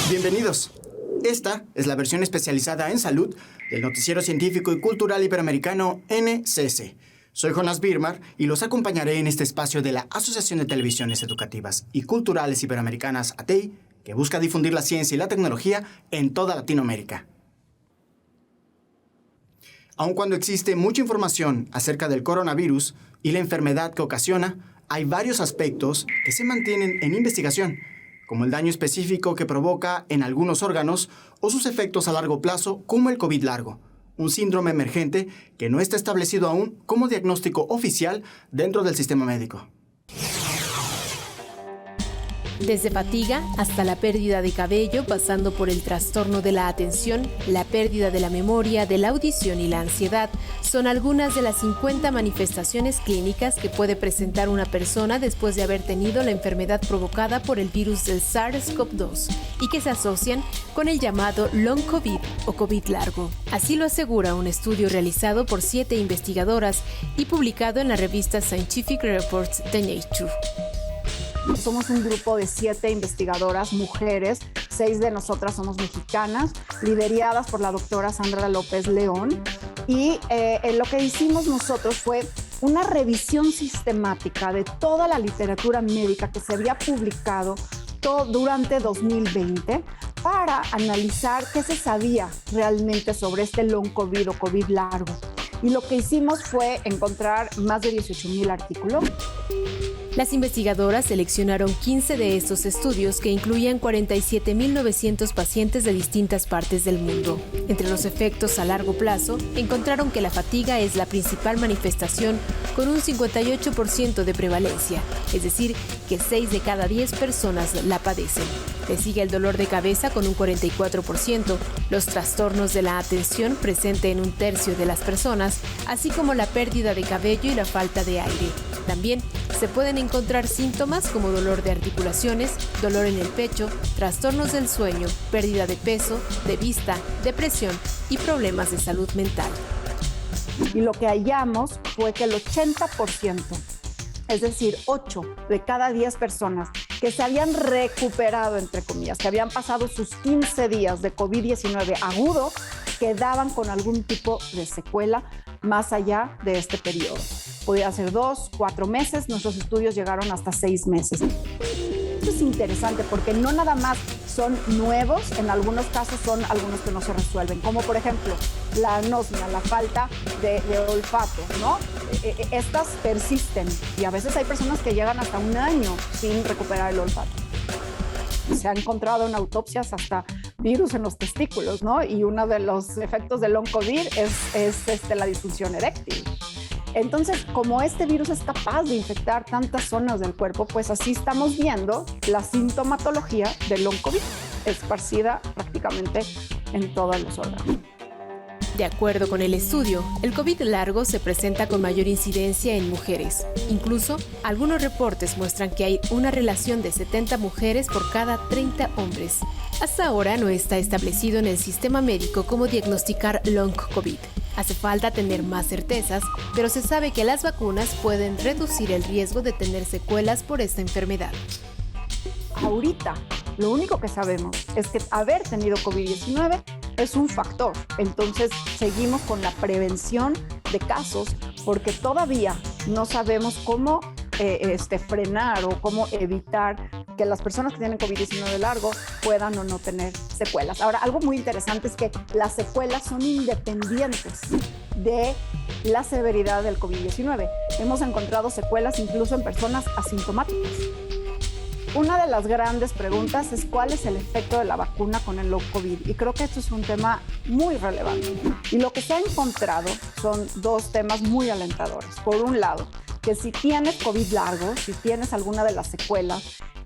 Bienvenidos. Esta es la versión especializada en salud del Noticiero Científico y Cultural Iberoamericano NCC. Soy Jonas Birmar y los acompañaré en este espacio de la Asociación de Televisiones Educativas y Culturales Iberoamericanas, ATEI, que busca difundir la ciencia y la tecnología en toda Latinoamérica. Aun cuando existe mucha información acerca del coronavirus y la enfermedad que ocasiona, hay varios aspectos que se mantienen en investigación, como el daño específico que provoca en algunos órganos o sus efectos a largo plazo, como el COVID largo, un síndrome emergente que no está establecido aún como diagnóstico oficial dentro del sistema médico. Desde fatiga hasta la pérdida de cabello, pasando por el trastorno de la atención, la pérdida de la memoria, de la audición y la ansiedad, son algunas de las 50 manifestaciones clínicas que puede presentar una persona después de haber tenido la enfermedad provocada por el virus del SARS-CoV-2 y que se asocian con el llamado Long COVID o COVID largo. Así lo asegura un estudio realizado por 7 investigadoras y publicado en la revista Scientific Reports de Nature. Somos un grupo de 7 investigadoras, mujeres, 6 de nosotras somos mexicanas, lideradas por la doctora Sandra López León. Y lo que hicimos nosotros fue una revisión sistemática de toda la literatura médica que se había publicado durante 2020 para analizar qué se sabía realmente sobre este long COVID o COVID largo. Y lo que hicimos fue encontrar más de 18,000 artículos. Las investigadoras seleccionaron 15 de estos estudios que incluían 47,900 pacientes de distintas partes del mundo. Entre los efectos a largo plazo, encontraron que la fatiga es la principal manifestación con un 58% de prevalencia, es decir, que 6 de cada 10 personas la padecen. Le sigue el dolor de cabeza con un 44%, los trastornos de la atención presente en un tercio de las personas, así como la pérdida de cabello y la falta de aire. También se pueden encontrar síntomas como dolor de articulaciones, dolor en el pecho, trastornos del sueño, pérdida de peso, de vista, depresión y problemas de salud mental. Y lo que hallamos fue que el 80%, es decir, 8 de cada 10 personas que se habían recuperado, entre comillas, que habían pasado sus 15 días de COVID-19 agudo, quedaban con algún tipo de secuela más allá de este periodo. Podía ser 2, 4 meses, nuestros estudios llegaron hasta 6 meses. Esto es interesante porque no nada más son nuevos, en algunos casos son algunos que no se resuelven, como por ejemplo la anosmia, la falta de olfato, ¿no? Estas persisten y a veces hay personas que llegan hasta 1 año sin recuperar el olfato. Se ha encontrado en autopsias hasta virus en los testículos, ¿no? Y uno de los efectos del long COVID es la disfunción eréctil. Entonces, como este virus es capaz de infectar tantas zonas del cuerpo, pues así estamos viendo la sintomatología del long COVID esparcida prácticamente en todos los órganos. De acuerdo con el estudio, el COVID largo se presenta con mayor incidencia en mujeres. Incluso, algunos reportes muestran que hay una relación de 70 mujeres por cada 30 hombres. Hasta ahora no está establecido en el sistema médico cómo diagnosticar long COVID. Hace falta tener más certezas, pero se sabe que las vacunas pueden reducir el riesgo de tener secuelas por esta enfermedad. Ahorita, lo único que sabemos es que haber tenido COVID-19 es un factor. Entonces, seguimos con la prevención de casos porque todavía no sabemos cómo frenar o cómo evitar que las personas que tienen COVID-19 largo puedan o no tener secuelas. Ahora, algo muy interesante es que las secuelas son independientes de la severidad del COVID-19. Hemos encontrado secuelas incluso en personas asintomáticas. Una de las grandes preguntas es cuál es el efecto de la vacuna con el long COVID, y creo que esto es un tema muy relevante. Y lo que se ha encontrado son 2 temas muy alentadores. Por un lado, que si tienes COVID largo, si tienes alguna de las secuelas,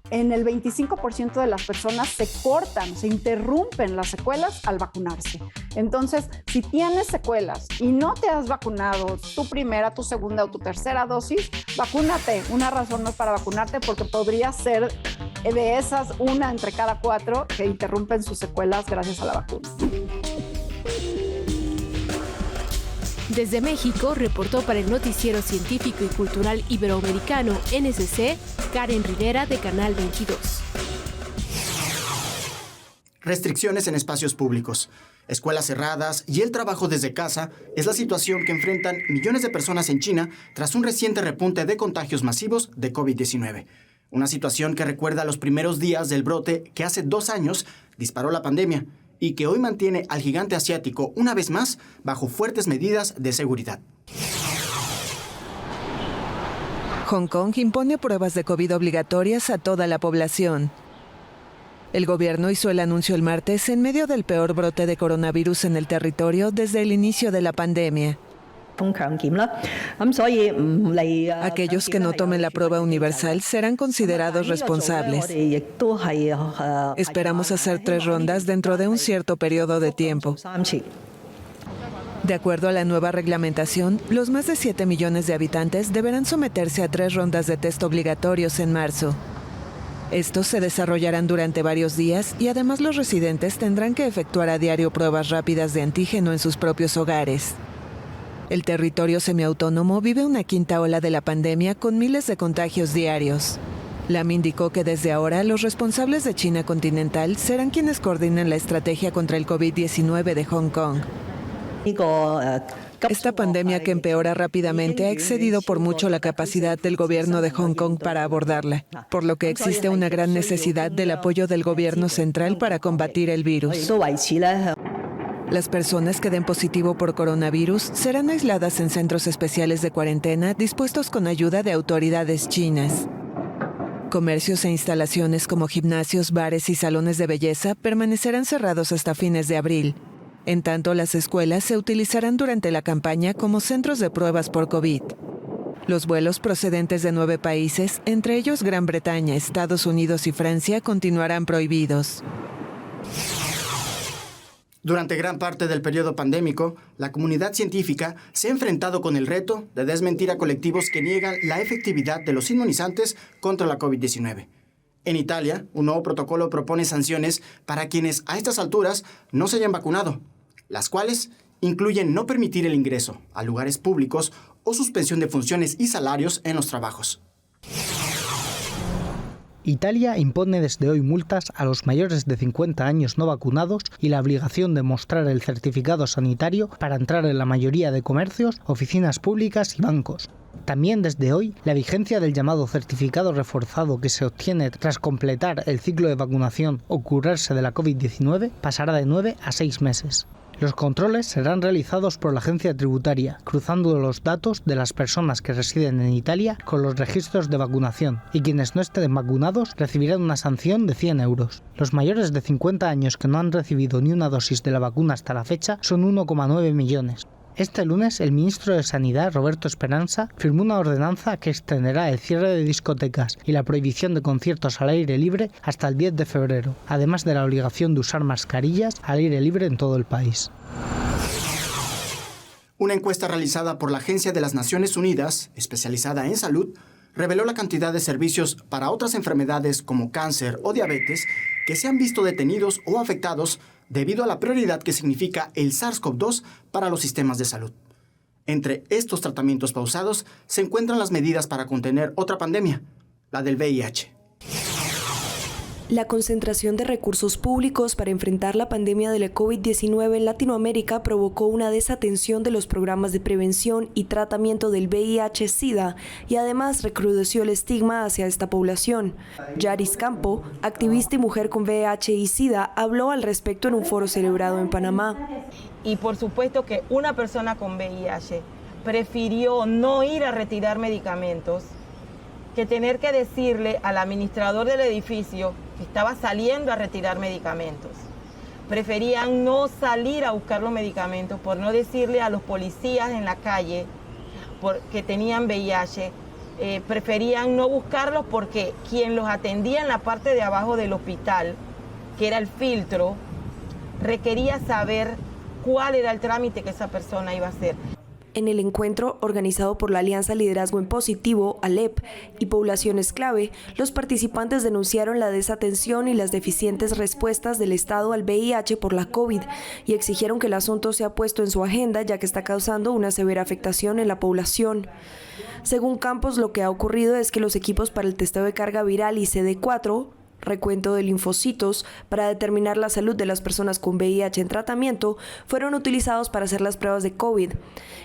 en el 25% de las personas se cortan, se interrumpen las secuelas al vacunarse. Entonces, si tienes secuelas y no te has vacunado tu primera, tu segunda o tu tercera dosis, vacúnate. Una razón más para vacunarte porque podría ser de esas 1 entre cada 4 que interrumpen sus secuelas gracias a la vacuna. Desde México, reportó para el Noticiero Científico y Cultural Iberoamericano NCC, Karen Rivera de Canal 22. Restricciones en espacios públicos, escuelas cerradas y el trabajo desde casa es la situación que enfrentan millones de personas en China tras un reciente repunte de contagios masivos de COVID-19. Una situación que recuerda los primeros días del brote que hace 2 años disparó la pandemia y que hoy mantiene al gigante asiático una vez más bajo fuertes medidas de seguridad. Hong Kong impone pruebas de COVID obligatorias a toda la población. El gobierno hizo el anuncio el martes en medio del peor brote de coronavirus en el territorio desde el inicio de la pandemia. Aquellos que no tomen la prueba universal serán considerados responsables. Esperamos hacer 3 rondas dentro de un cierto periodo de tiempo. De acuerdo a la nueva reglamentación, los más de 7 millones de habitantes deberán someterse a 3 rondas de test obligatorios en marzo. Estos se desarrollarán durante varios días y además los residentes tendrán que efectuar a diario pruebas rápidas de antígeno en sus propios hogares. El territorio semiautónomo vive una 5ª ola de la pandemia con miles de contagios diarios. Lam indicó que desde ahora los responsables de China continental serán quienes coordinen la estrategia contra el COVID-19 de Hong Kong. Esta pandemia que empeora rápidamente ha excedido por mucho la capacidad del gobierno de Hong Kong para abordarla, por lo que existe una gran necesidad del apoyo del gobierno central para combatir el virus. Las personas que den positivo por coronavirus serán aisladas en centros especiales de cuarentena dispuestos con ayuda de autoridades chinas. Comercios e instalaciones como gimnasios, bares y salones de belleza permanecerán cerrados hasta fines de abril. En tanto, las escuelas se utilizarán durante la campaña como centros de pruebas por COVID. Los vuelos procedentes de 9 países, entre ellos Gran Bretaña, Estados Unidos y Francia, continuarán prohibidos. Durante gran parte del periodo pandémico, la comunidad científica se ha enfrentado con el reto de desmentir a colectivos que niegan la efectividad de los inmunizantes contra la COVID-19. En Italia, un nuevo protocolo propone sanciones para quienes a estas alturas no se hayan vacunado, las cuales incluyen no permitir el ingreso a lugares públicos o suspensión de funciones y salarios en los trabajos. Italia impone desde hoy multas a los mayores de 50 años no vacunados y la obligación de mostrar el certificado sanitario para entrar en la mayoría de comercios, oficinas públicas y bancos. También desde hoy, la vigencia del llamado certificado reforzado que se obtiene tras completar el ciclo de vacunación o curarse de la COVID-19 pasará de 9 a 6 meses. Los controles serán realizados por la agencia tributaria, cruzando los datos de las personas que residen en Italia con los registros de vacunación, y quienes no estén vacunados recibirán una sanción de 100 euros. Los mayores de 50 años que no han recibido ni una dosis de la vacuna hasta la fecha son 1,9 millones. Este lunes, el ministro de Sanidad, Roberto Esperanza, firmó una ordenanza que extenderá el cierre de discotecas y la prohibición de conciertos al aire libre hasta el 10 de febrero, además de la obligación de usar mascarillas al aire libre en todo el país. Una encuesta realizada por la Agencia de las Naciones Unidas, especializada en salud, reveló la cantidad de servicios para otras enfermedades como cáncer o diabetes que se han visto detenidos o afectados debido a la prioridad que significa el SARS-CoV-2 para los sistemas de salud. Entre estos tratamientos pausados se encuentran las medidas para contener otra pandemia, la del VIH. La concentración de recursos públicos para enfrentar la pandemia de la COVID-19 en Latinoamérica provocó una desatención de los programas de prevención y tratamiento del VIH-Sida y además recrudeció el estigma hacia esta población. Yaris Campo, activista y mujer con VIH y Sida, habló al respecto en un foro celebrado en Panamá. Y por supuesto que una persona con VIH prefirió no ir a retirar medicamentos que tener que decirle al administrador del edificio que estaba saliendo a retirar medicamentos. Preferían no salir a buscar los medicamentos por no decirle a los policías en la calle que tenían VIH. Preferían no buscarlos porque quien los atendía en la parte de abajo del hospital, que era el filtro, requería saber cuál era el trámite que esa persona iba a hacer. En el encuentro, organizado por la Alianza Liderazgo en Positivo, ALEP, y Poblaciones Clave, los participantes denunciaron la desatención y las deficientes respuestas del Estado al VIH por la COVID y exigieron que el asunto sea puesto en su agenda, ya que está causando una severa afectación en la población. Según Campos, lo que ha ocurrido es que los equipos para el testeo de carga viral y CD4 recuento de linfocitos para determinar la salud de las personas con VIH en tratamiento fueron utilizados para hacer las pruebas de COVID.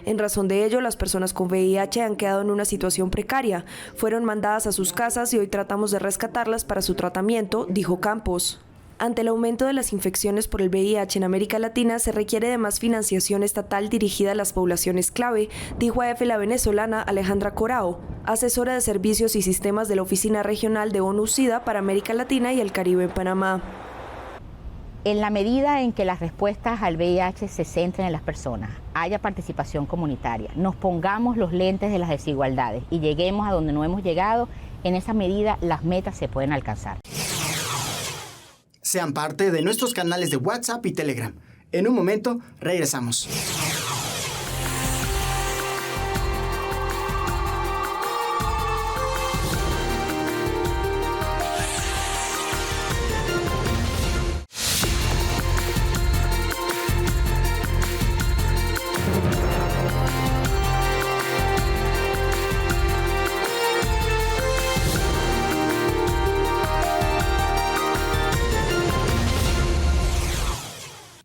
En razón de ello, las personas con VIH han quedado en una situación precaria, fueron mandadas a sus casas y hoy tratamos de rescatarlas para su tratamiento, dijo Campos. Ante el aumento de las infecciones por el VIH en América Latina, se requiere de más financiación estatal dirigida a las poblaciones clave, dijo a EFE la venezolana Alejandra Corao, asesora de servicios y sistemas de la Oficina Regional de ONU-SIDA para América Latina y el Caribe en Panamá. En la medida en que las respuestas al VIH se centren en las personas, haya participación comunitaria, nos pongamos los lentes de las desigualdades y lleguemos a donde no hemos llegado, en esa medida las metas se pueden alcanzar. Sean parte de nuestros canales de WhatsApp y Telegram. En un momento, regresamos.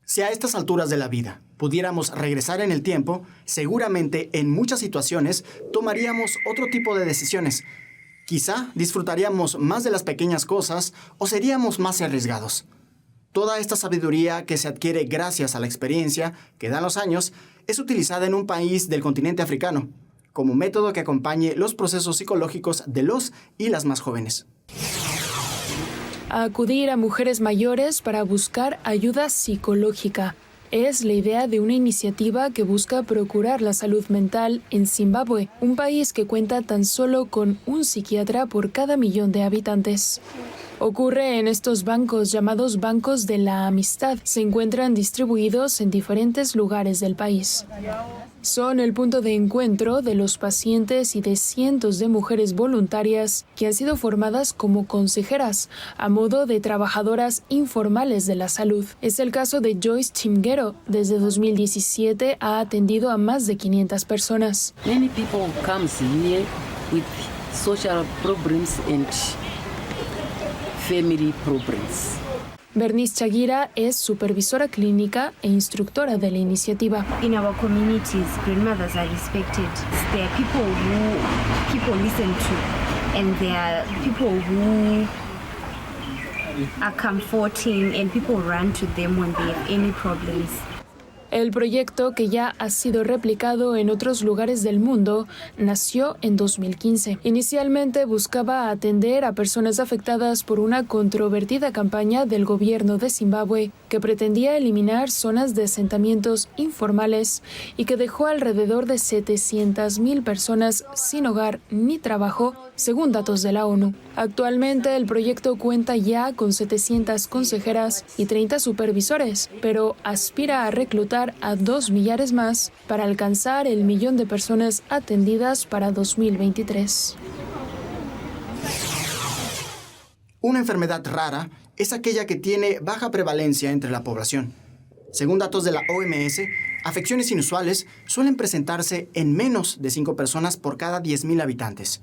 Si a estas alturas de la vida pudiéramos regresar en el tiempo, seguramente en muchas situaciones tomaríamos otro tipo de decisiones. Quizá disfrutaríamos más de las pequeñas cosas o seríamos más arriesgados. Toda esta sabiduría que se adquiere gracias a la experiencia que dan los años es utilizada en un país del continente africano, como método que acompañe los procesos psicológicos de los y las más jóvenes. A acudir a mujeres mayores para buscar ayuda psicológica. Es la idea de una iniciativa que busca procurar la salud mental en Zimbabue, un país que cuenta tan solo con un psiquiatra por cada 1.000.000 de habitantes. Ocurre en estos bancos llamados Bancos de la Amistad. Se encuentran distribuidos en diferentes lugares del país. Son el punto de encuentro de los pacientes y de cientos de mujeres voluntarias que han sido formadas como consejeras, a modo de trabajadoras informales de la salud. Es el caso de Joyce Chimguero. Desde 2017 ha atendido a más de 500 personas. Many people come here with social problems and family problems. Bernice Chaguira es supervisora clínica e instructora de la iniciativa. In our communities, grandmothers are respected. There are people who people listen to, and there are people who are comforting, and people run to them when they have any problems. El proyecto, que ya ha sido replicado en otros lugares del mundo, nació en 2015. Inicialmente buscaba atender a personas afectadas por una controvertida campaña del gobierno de Zimbabue que pretendía eliminar zonas de asentamientos informales y que dejó alrededor de 700.000 personas sin hogar ni trabajo, según datos de la ONU. Actualmente el proyecto cuenta ya con 700 consejeras y 30 supervisores, pero aspira a reclutar a 2 millares más para alcanzar el 1.000.000 de personas atendidas para 2023. Una enfermedad rara es aquella que tiene baja prevalencia entre la población. Según datos de la OMS, afecciones inusuales suelen presentarse en menos de 5 personas por cada 10.000 habitantes.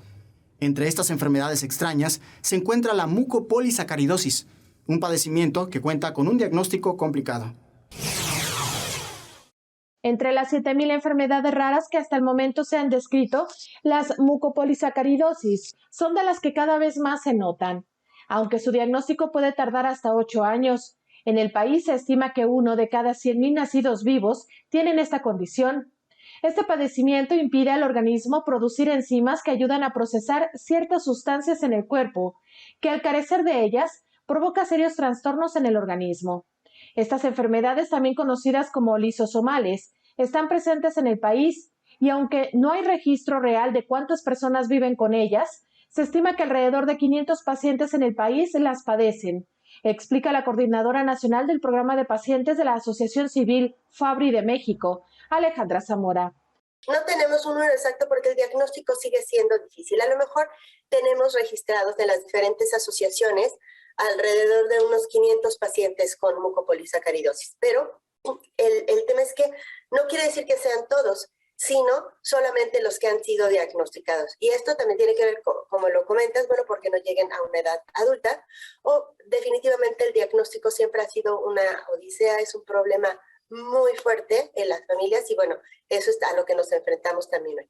Entre estas enfermedades extrañas se encuentra la mucopolisacaridosis, un padecimiento que cuenta con un diagnóstico complicado. Entre las 7.000 enfermedades raras que hasta el momento se han descrito, las mucopolisacaridosis son de las que cada vez más se notan, aunque su diagnóstico puede tardar hasta 8 años. En el país se estima que 1 de cada 100.000 nacidos vivos tienen esta condición. Este padecimiento impide al organismo producir enzimas que ayudan a procesar ciertas sustancias en el cuerpo, que al carecer de ellas provoca serios trastornos en el organismo. Estas enfermedades, también conocidas como lisosomales, están presentes en el país y aunque no hay registro real de cuántas personas viven con ellas, se estima que alrededor de 500 pacientes en el país las padecen, explica la coordinadora nacional del programa de pacientes de la Asociación Civil FABRI de México, Alejandra Zamora. No tenemos un número exacto porque el diagnóstico sigue siendo difícil. A lo mejor tenemos registrados de las diferentes asociaciones alrededor de unos 500 pacientes con mucopolisacaridosis, pero el tema es que no quiere decir que sean todos. sino solamente los que han sido diagnosticados. Y esto también tiene que ver, como lo comentas, bueno, porque no lleguen a una edad adulta, o definitivamente el diagnóstico siempre ha sido una odisea, es un problema muy fuerte en las familias y bueno, eso es a lo que nos enfrentamos también hoy.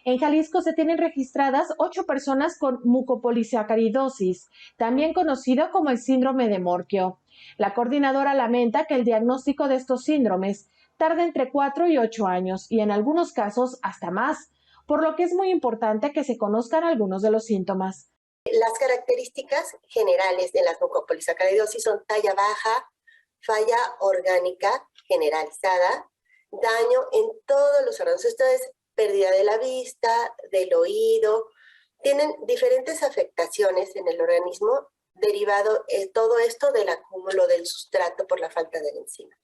En Jalisco se tienen registradas 8 personas con mucopolisacaridosis, también conocido como el síndrome de Morquio. La coordinadora lamenta que el diagnóstico de estos síndromes tarda entre 4 y 8 años y en algunos casos hasta más, por lo que es muy importante que se conozcan algunos de los síntomas. Las características generales de la mucopolisacaridosis son talla baja, falla orgánica generalizada, daño en todos los órganos. Esto es pérdida de la vista, del oído. Tienen diferentes afectaciones en el organismo derivado todo esto del acúmulo del sustrato por la falta de la enzima.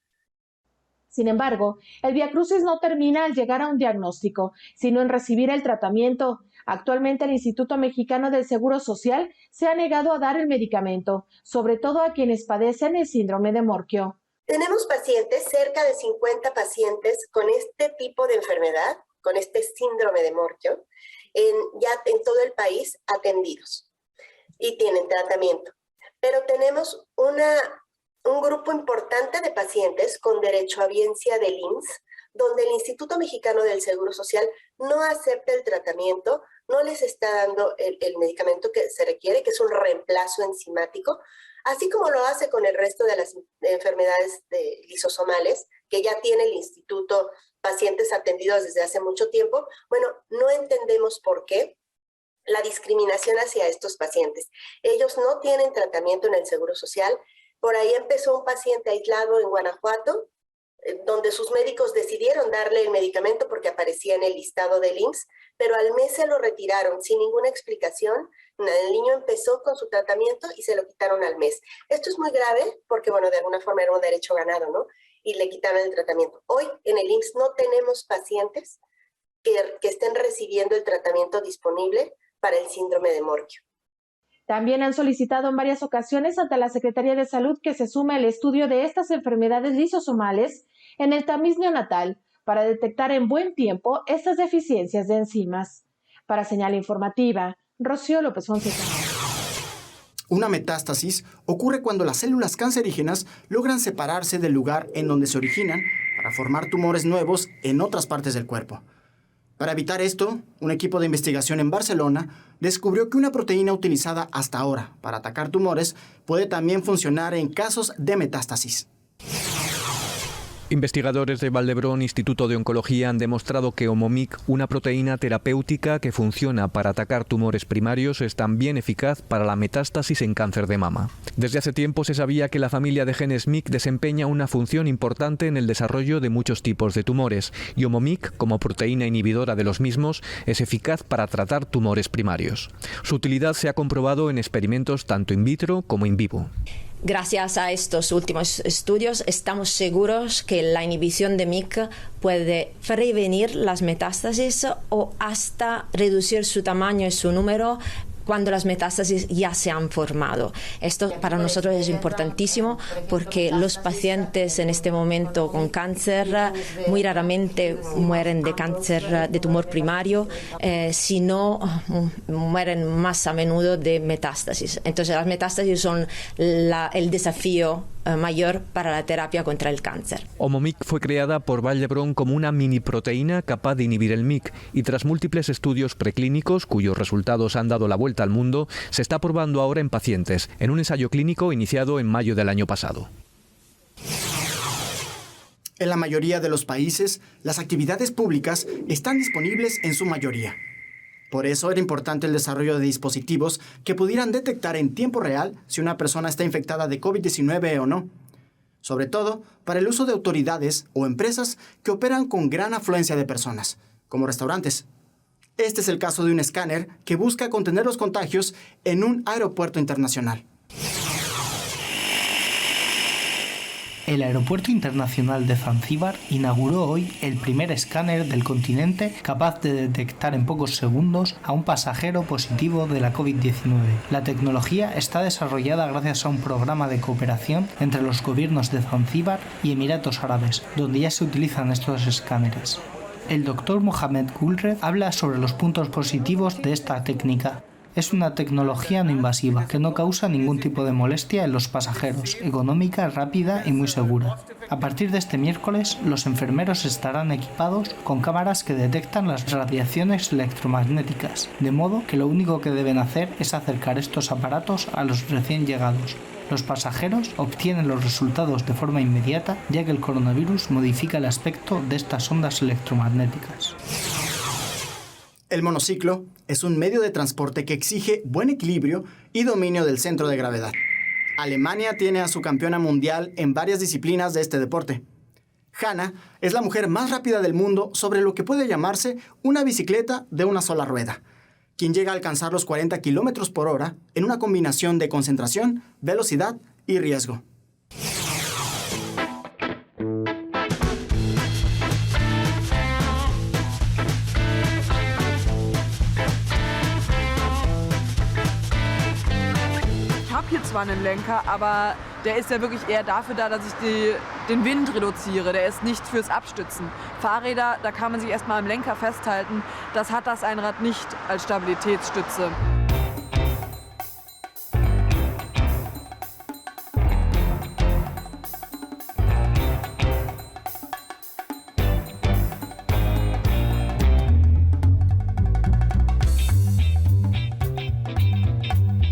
Sin embargo, el viacrucis no termina al llegar a un diagnóstico, sino en recibir el tratamiento. Actualmente el Instituto Mexicano del Seguro Social se ha negado a dar el medicamento, sobre todo a quienes padecen el síndrome de Morquio. Tenemos pacientes, cerca de 50 pacientes con este tipo de enfermedad, con este síndrome de Morquio, ya en todo el país atendidos y tienen tratamiento. Pero tenemos un grupo importante de pacientes con derecho a biencia del IMSS, donde el Instituto Mexicano del Seguro Social no acepta el tratamiento, no les está dando el medicamento que se requiere, que es un reemplazo enzimático, así como lo hace con el resto de las enfermedades lisosomales, que ya tiene el instituto pacientes atendidos desde hace mucho tiempo. Bueno, no entendemos por qué la discriminación hacia estos pacientes. Ellos no tienen tratamiento en el Seguro Social. Por ahí empezó un paciente aislado en Guanajuato, donde sus médicos decidieron darle el medicamento porque aparecía en el listado del IMSS, pero al mes se lo retiraron sin ninguna explicación. El niño empezó con su tratamiento y se lo quitaron al mes. Esto es muy grave porque, bueno, de alguna forma era un derecho ganado, ¿no? Y le quitaron el tratamiento. Hoy en el IMSS no tenemos pacientes que estén recibiendo el tratamiento disponible para el síndrome de Morquio. También han solicitado en varias ocasiones ante la Secretaría de Salud que se sume el estudio de estas enfermedades lisosomales en el tamiz neonatal para detectar en buen tiempo estas deficiencias de enzimas. Para Señal Informativa, Rocío López Fonseca. Una metástasis ocurre cuando las células cancerígenas logran separarse del lugar en donde se originan para formar tumores nuevos en otras partes del cuerpo. Para evitar esto, un equipo de investigación en Barcelona descubrió que una proteína utilizada hasta ahora para atacar tumores puede también funcionar en casos de metástasis. Investigadores de Valdebrón Instituto de Oncología han demostrado que Omomic, una proteína terapéutica que funciona para atacar tumores primarios, es también eficaz para la metástasis en cáncer de mama. Desde hace tiempo se sabía que la familia de genes MYC desempeña una función importante en el desarrollo de muchos tipos de tumores, y Omomic, como proteína inhibidora de los mismos, es eficaz para tratar tumores primarios. Su utilidad se ha comprobado en experimentos tanto in vitro como in vivo. Gracias a estos últimos estudios estamos seguros que la inhibición de MYC puede prevenir las metástasis o hasta reducir su tamaño y su número cuando las metástasis ya se han formado. Esto para nosotros es importantísimo porque los pacientes en este momento con cáncer muy raramente mueren de cáncer de tumor primario, sino mueren más a menudo de metástasis. Entonces las metástasis son el desafío mayor para la terapia contra el cáncer. Omomic fue creada por Valdebrón como una mini proteína capaz de inhibir el MYC y tras múltiples estudios preclínicos cuyos resultados han dado la vuelta al mundo, se está probando ahora en pacientes, en un ensayo clínico iniciado en mayo del año pasado. En la mayoría de los países, las actividades públicas están disponibles en su mayoría. Por eso era importante el desarrollo de dispositivos que pudieran detectar en tiempo real si una persona está infectada de COVID-19 o no. Sobre todo para el uso de autoridades o empresas que operan con gran afluencia de personas, como restaurantes. Este es el caso de un escáner que busca contener los contagios en un aeropuerto internacional. El Aeropuerto Internacional de Zanzíbar inauguró hoy el primer escáner del continente capaz de detectar en pocos segundos a un pasajero positivo de la COVID-19. La tecnología está desarrollada gracias a un programa de cooperación entre los gobiernos de Zanzíbar y Emiratos Árabes, donde ya se utilizan estos escáneres. El doctor Mohamed Gulred habla sobre los puntos positivos de esta técnica. Es una tecnología no invasiva, que no causa ningún tipo de molestia en los pasajeros, económica, rápida y muy segura. A partir de este miércoles, los enfermeros estarán equipados con cámaras que detectan las radiaciones electromagnéticas, de modo que lo único que deben hacer es acercar estos aparatos a los recién llegados. Los pasajeros obtienen los resultados de forma inmediata, ya que el coronavirus modifica el aspecto de estas ondas electromagnéticas. El monociclo es un medio de transporte que exige buen equilibrio y dominio del centro de gravedad. Alemania tiene a su campeona mundial en varias disciplinas de este deporte. Hanna es la mujer más rápida del mundo sobre lo que puede llamarse una bicicleta de una sola rueda, quien llega a alcanzar los 40 km por hora en una combinación de concentración, velocidad y riesgo. Ich habe hier zwar einen Lenker, aber der ist ja wirklich eher dafür da, dass ich den Wind reduziere. Der ist nicht fürs Abstützen. Fahrräder, da kann man sich erstmal am Lenker festhalten. Das hat das Einrad nicht als Stabilitätsstütze.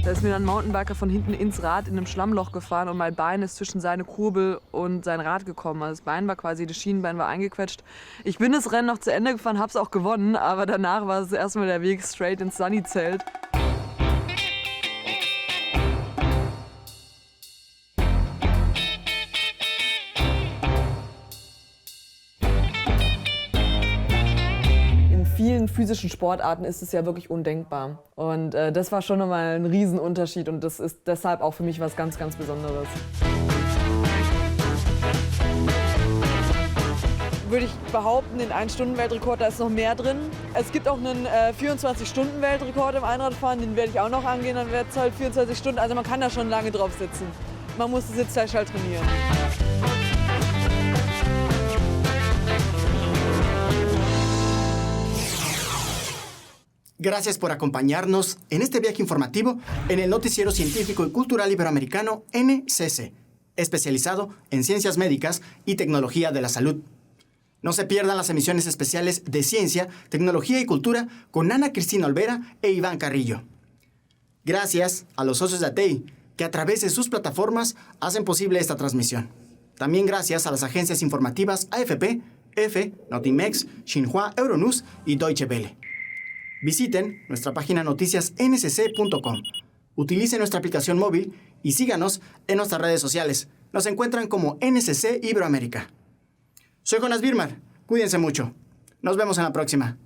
Da ist mir dann ein Mountainbiker von hinten ins Rad in einem Schlammloch gefahren und mein Bein ist zwischen seine Kurbel und sein Rad gekommen. Also das Bein war quasi, das Schienenbein war eingequetscht. Ich bin das Rennen noch zu Ende gefahren, hab's auch gewonnen, aber danach war es erstmal der Weg straight ins Sunny-Zelt. In vielen physischen Sportarten ist es ja wirklich undenkbar. Und das war schon nochmal ein Riesenunterschied und das ist deshalb auch für mich was ganz, ganz Besonderes. Würde ich behaupten, den 1-Stunden-Weltrekord, da ist noch mehr drin. Es gibt auch einen 24-Stunden-Weltrekord im Einradfahren, den werde ich auch noch angehen, dann wird es halt 24 Stunden. Also man kann da schon lange drauf sitzen. Man muss das Sitzfleisch halt trainieren. Gracias por acompañarnos en este viaje informativo en el Noticiero Científico y Cultural Iberoamericano NCC, especializado en ciencias médicas y tecnología de la salud. No se pierdan las emisiones especiales de Ciencia, Tecnología y Cultura con Ana Cristina Olvera e Iván Carrillo. Gracias a los socios de ATEI, que a través de sus plataformas hacen posible esta transmisión. También gracias a las agencias informativas AFP, EFE, Notimex, Xinhua, Euronews y Deutsche Welle. Visiten nuestra página noticiasncc.com. Utilicen nuestra aplicación móvil y síganos en nuestras redes sociales. Nos encuentran como NCC Iberoamérica. Soy Jonas Birmar. Cuídense mucho. Nos vemos en la próxima.